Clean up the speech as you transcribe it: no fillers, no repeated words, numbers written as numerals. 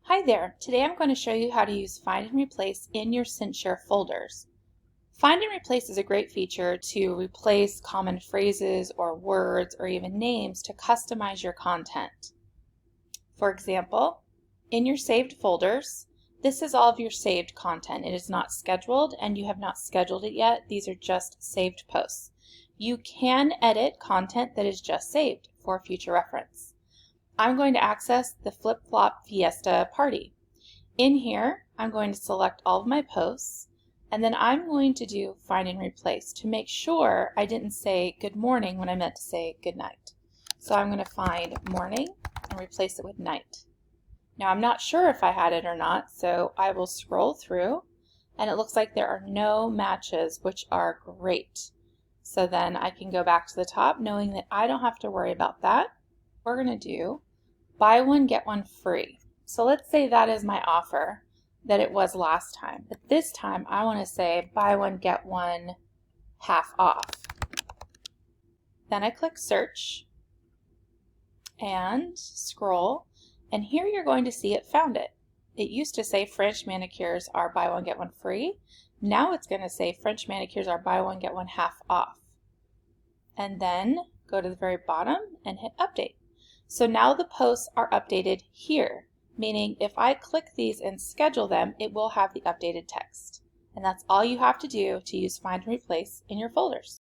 Hi there, today I'm going to show you how to use Find and Replace in your CinchShare folders. Find and Replace is a great feature to replace common phrases or words or even names to customize your content. For example, in your saved folders, this is all of your saved content. It is not scheduled and you have not scheduled it yet. These are just saved posts. You can edit content that is just saved for future reference. I'm going to access the Flip-Flop Fiesta party. In here, I'm going to select all of my posts, and then I'm going to do Find and Replace to make sure I didn't say good morning when I meant to say good night. So I'm going to find morning and replace it with night. Now I'm not sure if I had it or not, so I will scroll through, and it looks like there are no matches, which are great. So then I can go back to the top knowing that I don't have to worry about that. We're going to do buy one, get one free. So let's say that is my offer that it was last time. But this time I want to say buy one, get one half off. Then I click search and scroll, and here you're going to see it found it. It used to say French manicures are buy one, get one free. Now it's going to say French manicures are buy one, get one half off. And then go to the very bottom and hit update. So now the posts are updated here, meaning if I click these and schedule them, it will have the updated text. And that's all you have to do to use Find and Replace in your folders.